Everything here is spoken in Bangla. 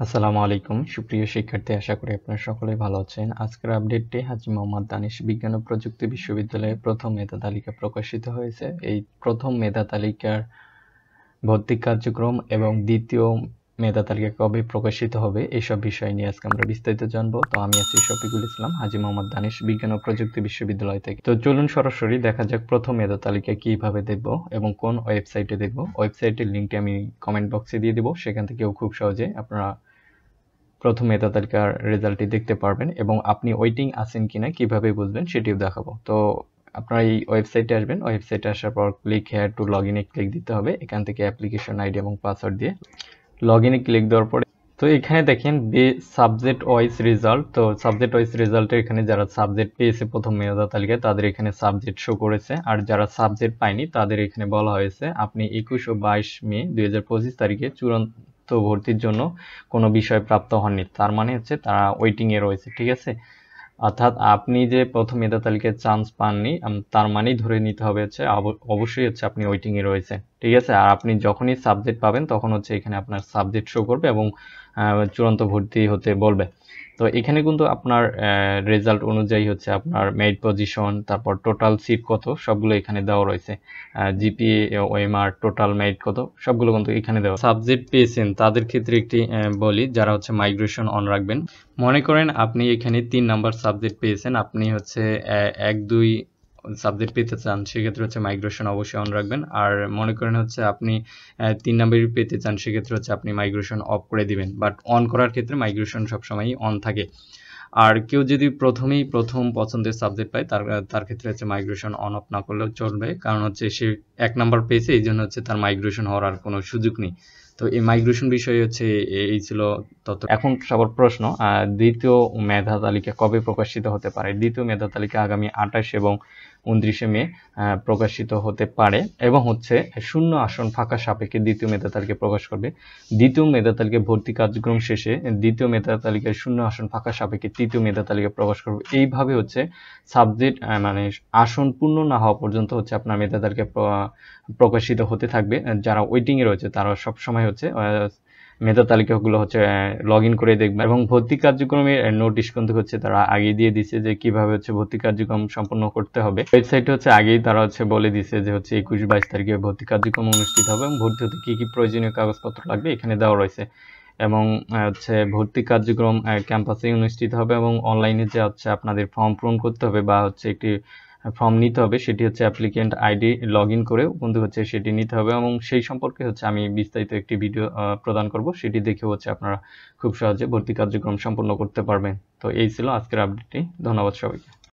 আসসালামু আলাইকুম সুপ্রিয় শিক্ষার্থী, আশা করি আপনারা সকলেই ভালো আছেন। আজকের আপডেটটি হাজী মোহাম্মদ দানিশ বিজ্ঞান ও প্রযুক্তি বিশ্ববিদ্যালয়ে প্রথম মেধা তালিকা প্রকাশিত হয়েছে। এই প্রথম মেধা তালিকার ভর্তি কার্যক্রম এবং দ্বিতীয় মেধা তালিকা কবে প্রকাশিত হবে এইসব বিষয় নিয়ে আজকে আমরা বিস্তারিত জানবো। তো আমি আছি শফিকুল ইসলাম, হাজী মোহাম্মদ দানিশ বিজ্ঞান ও প্রযুক্তি বিশ্ববিদ্যালয় থেকে। তো চলুন সরাসরি দেখা যাক প্রথম মেধা তালিকা কিভাবে দেখব এবং কোন ওয়েবসাইটে দেখব। ওয়েবসাইটের লিঙ্কটি আমি কমেন্ট বক্সে দিয়ে দিব, সেখান থেকেও খুব সহজে আপনারা প্রথম মেধা তালিকার রেজাল্টটি দেখতে পারবেন এবং আপনি ওয়েটিং আছেন কিনা কিভাবে বুঝবেন সেটিও দেখাবো। তো আপনারা এই ওয়েবসাইটে আসবেন, ওয়েবসাইটে আসার পর ক্লিক হেয়ার টু লগ ইনে ক্লিক দিতে হবে। এখান থেকে অ্যাপ্লিকেশন আইডি এবং পাসওয়ার্ড দিয়ে লগ ইনে ক্লিক দেওয়ার পরে তো এখানে দেখেন সাবজেক্ট ওয়াইজ রেজাল্ট। তো সাবজেক্ট ওয়াইজ রেজাল্টে এখানে যারা সাবজেক্ট পেয়েছে প্রথম মেধা তালিকায় তাদের এখানে সাবজেক্ট শো করেছে, আর যারা সাবজেক্ট পায়নি তাদের এখানে বলা হয়েছে আপনি 21 ও 22 মে 2025 তারিখে চূড়ান্ত ভর্তির জন্য কোনো বিষয় প্রাপ্ত হননি। তার মানে হচ্ছে তারা ওয়েটিং এ রয়েছে, ঠিক আছে। অর্থাৎ আপনি যে প্রথম মেধা তালিকায় চান্স পাননি, তার মানেই ধরে নিতে হবে হচ্ছে অবশ্যই হচ্ছে আপনি ওয়েটিং এ রয়েছে, ঠিক আছে। আর আপনি যখনই সাবজেক্ট পাবেন তখন হচ্ছে এখানে আপনার সাবজেক্ট শো করবে এবং চূড়ান্ত ভর্তি হতে বলবে। তো এখানে কিন্তু আপনার রেজাল্ট অনুযায়ী হচ্ছে আপনার মেরিট পজিশন, তারপর টোটাল সিট কত সবগুলো এখানে দেওয়া রয়েছে। জিপিএ, ওএমআর, টোটাল মেরিট কত সবগুলো কিন্তু এখানে দেওয়া। সাবজেক্ট পেয়েছেন তাদের ক্ষেত্রে একটি বলি, যারা হচ্ছে মাইগ্রেশন অন রাখবেন। মনে করেন আপনি এখানে 3 নাম্বার সাবজেক্ট পেয়েছেন, আপনি হচ্ছে 1-2 সাবজেক্ট পেতে চান, সেক্ষেত্রে হচ্ছে মাইগ্রেশন অবশ্যই অন রাখবেন। আর মনে করেন হচ্ছে আপনি 3 নাম্বারই পেতে চান, সেক্ষেত্রে হচ্ছে আপনি মাইগ্রেশন অফ করে দিবেন। বাট অন করার ক্ষেত্রে মাইগ্রেশন সবসময়ই অন থাকে। আর কেউ যদি প্রথম পছন্দের সাবজেক্ট পায় তার ক্ষেত্রে হচ্ছে মাইগ্রেশন অন অফ না করলেও চলবে, কারণ হচ্ছে সে 1 নাম্বার পেয়েছে, এই জন্য হচ্ছে তার মাইগ্রেশন হওয়ার আর কোনো সুযোগ নেই। তো এই মাইগ্রেশন বিষয় হচ্ছে এই ছিল তথ্য। এখন সবার প্রশ্ন, দ্বিতীয় মেধা তালিকা কবে প্রকাশিত হতে পারে? দ্বিতীয় মেধা তালিকা আগামী 28 এবং 29 মে প্রকাশিত হতে পারে এবং হচ্ছে শূন্য আসন ফাঁকা সাপেক্ষে দ্বিতীয় মেধা তালিকা প্রকাশ করবে। দ্বিতীয় মেধা তালিকায় ভর্তি কার্যক্রম শেষে দ্বিতীয় মেধা তালিকায় শূন্য আসন ফাঁকা সাপেক্ষে তৃতীয় মেধা তালিকা প্রকাশ করবে। এইভাবে হচ্ছে সাবজেক্ট মানে আসন পূর্ণ না হওয়া পর্যন্ত হচ্ছে আপনার মেধা তালিকা প্রকাশিত হতে থাকবে। যারা ওয়েটিং এ রয়েছে তারা সব সময় হচ্ছে মেধা তালিকাগুলো হচ্ছে লগ ইন করে দেখবে এবং ভর্তি কার্যক্রমের নোটিশ কিন্তু হচ্ছে তারা আগে দিয়ে দিছে যে কিভাবে হচ্ছে ভর্তি কার্যক্রম সম্পন্ন করতে হবে। ওয়েবসাইটে হচ্ছে আগেই তারা হচ্ছে বলে দিছে যে হচ্ছে 21-22 তারিখে ভর্তি কার্যক্রম অনুষ্ঠিত হবে এবং ভর্তি হতে কি কি প্রয়োজনীয় কাগজপত্র লাগবে এখানে দেওয়া রয়েছে। এবং হচ্ছে ভর্তি কার্যক্রম ক্যাম্পাসে অনুষ্ঠিত হবে এবং অনলাইনে যে হচ্ছে আপনাদের ফর্ম পূরণ করতে হবে বা হচ্ছে একটি ফর্ম নিতে হবে, সেটি হচ্ছে অ্যাপ্লিকেন্ট আইডি লগ ইন করে কিন্তু হচ্ছে সেটি নিতে হবে এবং সেই সম্পর্কে হচ্ছে আমি বিস্তারিত একটি ভিডিও প্রদান করব, সেটি দেখে হচ্ছে আপনারা খুব সহজে ভর্তি কার্যক্রম সম্পন্ন করতে পারবেন। তো এই ছিল আজকের আপডেটটি। ধন্যবাদ সবাইকে।